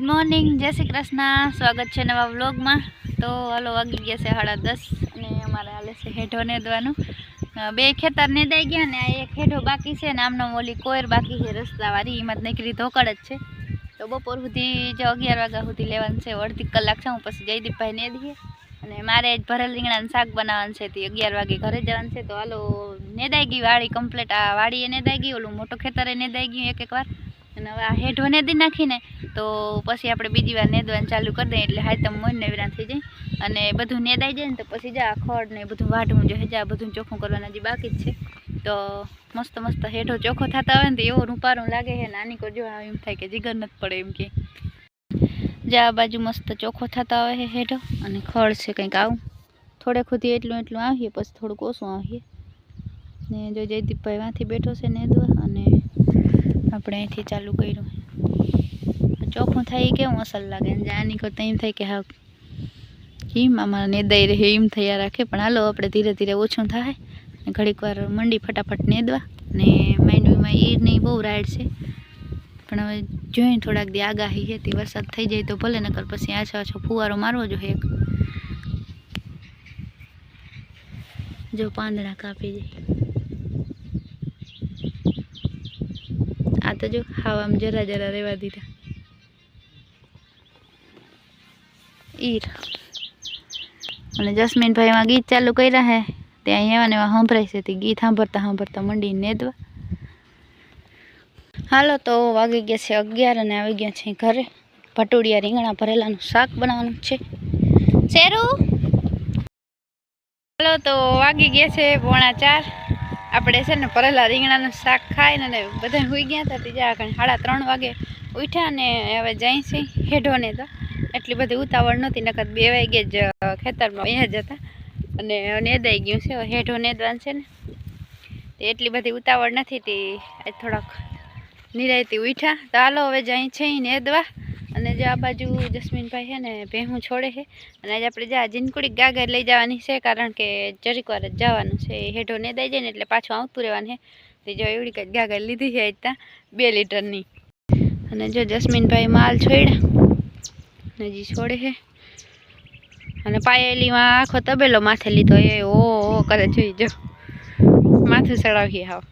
Morning, જય શ્રી કૃષ્ણ। સ્વાગત છે નવા વ્લોગમાં। તો હાલો વાગી ગયા છે 10:30 અને અમારે હાલે છે હેઠો નેદવાનું। બે ખેતર નેદાઈ ગયા ને આ એક હેઠો બાકી છે ને આમનો ઓલી કોયર બાકી છે રસ્તાવાળી, એમાં જ નીકળી ધોકડ જ છે। તો બપોર સુધી જો 11 વાગ્યા સુધી લેવાનું છે, અડધી કલાક છે, હું પછી જયદીપભાઈ નેદીએ અને મારે જ ભરેલ રીંગણાનું શાક બનાવવાનું છે, તે 11 વાગે ઘરે જવાનું છે। તો હાલો નેદાઈ ગઈ વાડી કમ્પ્લીટ, આ વાડીએ નેદાઈ ગઈ, ઓલું મોટું ખેતરે નેદાઈ ગયું એક વાર, અને હવે આ હેઠો નેદી નાખીને તો પછી આપણે બીજી વાર નેદવાનું ચાલુ કરી દઈએ એટલે હાયતમ મોન નેવરા થઈ જાય અને બધું નેદાઈ જાય ને તો પછી જા ખડ ને બધું વાઢવું જોઈએ, જા બધું ચોખ્ખું કરવાનું હજી બાકી જ છે। તો મસ્ત મસ્ત હેઠો ચોખ્ખો થતા હોય ને તો એવો રૂપારું લાગે છે, નાની કો જો એમ થાય કે જીગર નથી પડે એમ કે જા બાજુ મસ્ત ચોખ્ખો થતા હોય છે હેઠો, અને ખડ છે કંઈક આવું થોડે ખુદી એટલું આવીએ પછી થોડુંક ઓછું આવીએ ને જો જયદીપભાઈ વાંથી બેઠો છે નેદવા અને આપણે અહીંથી ચાલુ કર્યું। ચોખ્ખું થાય કેવું અસલ લાગે ને આની કરતાં એમ થાય કે હા કેમ આમાં નેદાઈ રહે એમ થયા રાખે, પણ હાલો આપણે ધીરે ધીરે ઓછું થાય ને ઘડીક વાર મંડી ફટાફટ નેદવા ને માંડવીમાં ઈરની બહુ રાઈડ છે, પણ હવે જોઈએ થોડાક દી આગાહી છે તે વરસાદ થઈ જાય તો ભલે, નકર પછી આછો ફુવારો મારવો જોઈએ એક, જો પાંદડા કાપી જાય આ તો જો હાવ આમ જરા જરા રહેવા દીધા ઈર। અને જસ્મીનભાઈ માં ગીત ચાલુ કર્યા હે ત્યાં એવા ને એવા સાંભળાય છે, તે ગીત સાંભળતા મંડી નેદવા। હાલો તો વાગી ગયા છે 11 અને આવી ગયા છે ઘરે, ભટુડિયા રીંગણા ભરેલાનું શાક બનાવવાનું છે શેરું। હાલો તો વાગી ગયા છે 3:45, આપણે છે ને ભરેલા રીંગણાનું શાક ખાઈને ને બધા સુઈ ગયા હતા, ત્રીજા 3:30 વાગે ઉઠ્યા ને હવે જાય છે હેઠો ને તો એટલી બધી ઉતાવળ નહોતી, નકર 2 વાગે જ ખેતરમાં અહીંયા જ હતા અને નેદાઈ ગયું છે હેઠો નેદવાનું છે ને તે એટલી બધી ઉતાવળ નથી, તે થોડાક નિરાયતી ઉઠ્યા। તો હાલો હવે જાય છે નેદવા, અને જો આ બાજુ જસ્મીનભાઈ છે ને ભેહું છોડે છે અને આજે આપણે જા જીનકુડી ગાગર લઈ જવાની છે, કારણ કે જરીક વાર જ જવાનું છે, હેઠો નેદાઈ જાય ને એટલે પાછું આવતું રહેવાનું છે। તે જો એવડી કંઈક ગાગર લીધી છે ત્યાં 2 લીટરની, અને જો જસ્મીનભાઈ માલ છોડ્યા હજી છોડે છે, અને પાયેલીમાં આખો તબેલો માથે લીધો એ ઓ કરે જોઈ જો માથું ચડાવીએ હાવ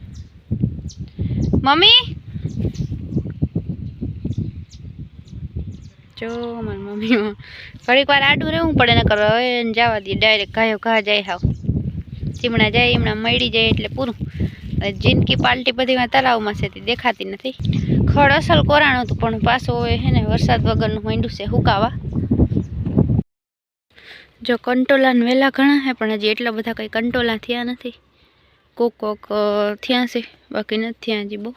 મમ્મી જો મારી મમ્મી ઘડીક વાર આડું રહેવું પડે, ને કરો હવે જવા દઈએ ડાયરેક્ટ ગાયો ઘા જાય હાવ ચીમણા જાય એમણા મળી જાય એટલે પૂરું। જિંદગી પાલટી બધીમાં તળાવમાં છે તે દેખાતી નથી, ખડ અસલ કોરાણું હતું પણ પાછું હોય છે ને વરસાદ વગરનું માંડ્યું છે હુકાવા। જો કંટોલા ને વેલા ઘણા છે પણ હજી એટલા બધા કંઈ કંટોલા થયા નથી, કોક થયા છે બાકી નથી થયા હજી બહુ।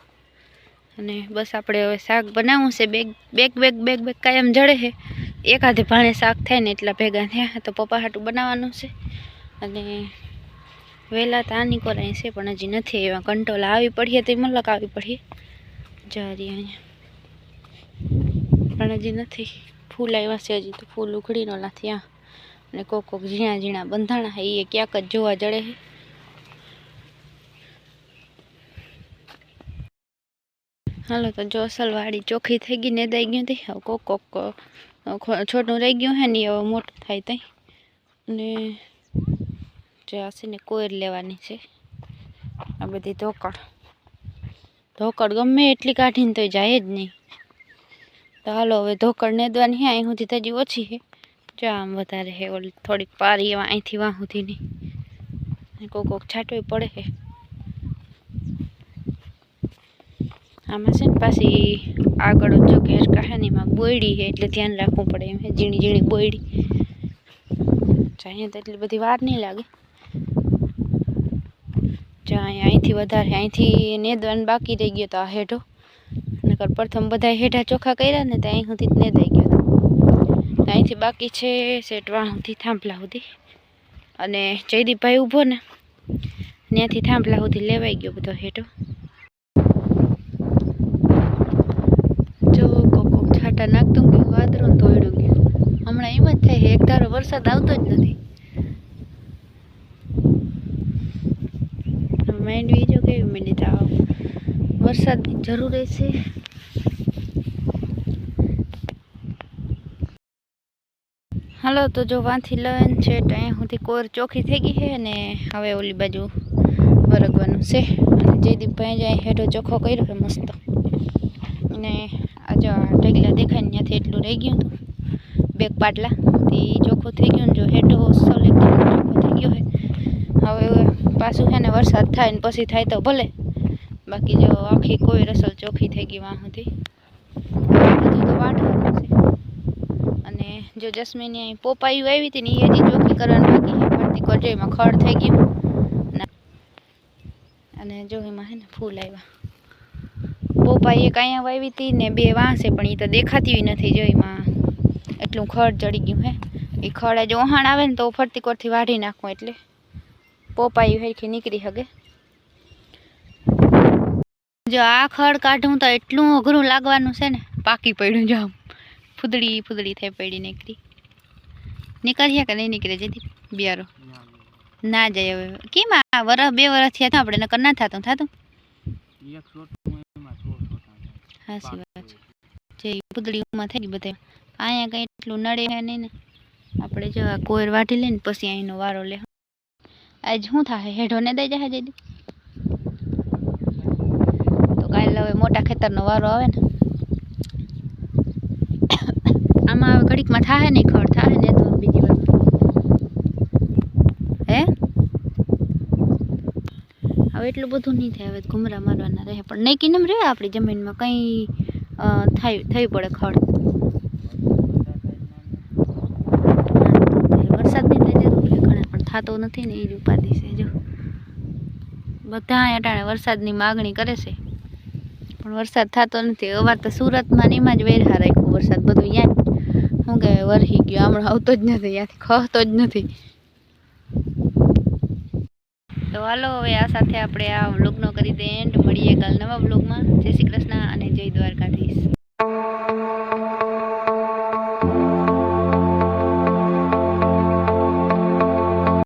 અને બસ આપણે હવે શાક બનાવવું છે, બેગ કાયમ જડે છે, એકાદે ભાણે શાક થાય ને એટલા ભેગા થયા તો પપ્પા હાટું બનાવવાનું છે, અને વહેલા તો આની કોરાય છે પણ હજી નથી એવા કંટોલા આવી પડીએ તો મલક આવી પડીએ જારી અહીંયા, પણ હજી નથી ફૂલ આવ્યા છે, હજી તો ફૂલ ઉઘડી નોલા થયા અને કોક ઝીણા ઝીણા બંધાણા એ ક્યાંક જ જોવા જડે છે। હાલો તો જો અસલ વાડી ચોખ્ખી થઈ ગઈ, નેદાઈ ગયું હતી, હવે કોક છોટું રહી ગયું હે ને હવે મોટું થાય ત્યાં, અને જે હશે ને કોયર લેવાની છે, આ બધી ધોકડ ગમે એટલી કાઢીને તો જાય જ નહીં। તો હાલો હવે ધોકડ નેદવાની છે, અહીં સુધી થજી ઓછી છે, જો આમ વધારે છે ઓલી થોડીક પારી એવા અહીંથી વાં સુધી નહીં, કોક છાંટવી પડે છે આમાં છે ને પાછી આગળ જો ઘેર કાહે ને એમાં બોયડી છે એટલે ધ્યાન રાખવું પડે એમ, ઝીણી ઝીણી બોયડી જાય તો એટલી બધી વાર નહીં લાગે, જો અહીંથી વધારે અહીંથી નેદવાનું બાકી રહી ગયો તો આ હેઠો, નકર પ્રથમ બધા હેઠા ચોખ્ખા કર્યા ને તો અહીં સુધી જ નેદાઈ ગયો હતો, અહીંથી બાકી છે સેટવાણ સુધી થાંભલા સુધી, અને જયદીપભાઈ ઊભો ને ત્યાંથી થાંભલા સુધી લેવાઈ ગયો બધો હેઠો। જો કોક છાંટા નાખતું ગયું વાદળું તોડ્યું ગયું, હમણાં એમ જ થાય એક ધારો વરસાદ આવતો જ નથી, માંડવી જો કેવી માંડી તો વરસાદની જરૂર છે। હાલો તો જો વાંથી લઈને છે ત્યાં સુધી કોર ચોખ્ખી થઈ ગઈ છે ને હવે ઓલી બાજુ વરગવાનું છે અને જયદીપભાઈ જાય હેઠો ચોખ્ખો કર્યો છે મસ્ત અને આ જો ઢગલા દેખાય ને ત્યાંથી એટલું રહી ગયું હતું બેગ પાટલા તે ચોખ્ખું થઈ ગયું ને જો હેઠો અસલ એકદમ ચોખ્ખો થઈ ગયો છે હવે પાછું છે ને વરસાદ થાય ને પછી થાય તો ભલે બાકી જો આખી કોઈ રસલ ચોખ્ખી થઈ ગઈ વાં સુધી બધું તો વાટવાનું છે અને જો જસ્મીની અહીં પોપાયું આવી હતી ને એ હજી ચોખ્ખી કરવાની બાકી છે ફરતી કરજો એમાં ખડ થઈ ગયું અને જો એમાં છે ને ફૂલ આવ્યા પોપાઈ એક અહીંયા વાવી હતી ને બે વાંસે પણ એ તો દેખાતી નથી જો એમાં એટલું ખડ ચડી ગયું હે એ ખડ જો ઓહાણ આવે ને તો ફરતી કોરથી વાઢી નાખવું એટલે પોપાઈ હરખી નીકળી શકે જો આ ખડ કાઢવું તો એટલું અઘરું લાગવાનું છે ને પાકી પડ્યું જો આમ ફૂદડી ફૂદડી થઈ પડી નીકળ્યા કે નહીં નીકળે જતી બિયારો ના જાય હવે કેમ આ વરસ 2 વર્ષ થયા તો આપણે નકર ના થતું હાસી વાત છે જે ફૂદડીમાં થઈ ગઈ બધે અહીંયા કંઈ એટલું નડે હે નહીં ને આપણે જો આ કોર વાટી લઈને પછી અહીંનો વારો લે આજ શું થાય હેઠો ને દઈ જાય જઈ તો કાલે હવે મોટા ખેતરનો વારો આવે ને આમાં હવે ઘડીકમાં થાય નહીં ખડ થાય ને તો બીજી વાર હે હવે એટલું બધું નહીં થાય હવે ઘુમરા મારવાના રહે પણ નહીં કિનમ રહે આપણી જમીનમાં કંઈ થઈ પડે ખડ વરસાદની તો જરૂર છે ઘણા પણ થતો નથી ને એ જ ઉપાધિ છે જો બધા અટાણે વરસાદની માગણી કરે છે પણ વરસાદ થતો નથી અવાર તો સુરતમાં ને એમાં જ વેરહા રાખ્યું વરસાદ બધું ત્યાં શું કહેવાય વરસી ગયો હમણાં આવતો જ નથી ત્યાંથી ખસતો જ નથી તો હાલો હવે આ સાથે આપણે આ વ્લોગનો કરી દઈએ એન્ડ મળીએ કાલ નવા વ્લોગમાં જય શ્રી કૃષ્ણ અને જય દ્વારકાધીશ.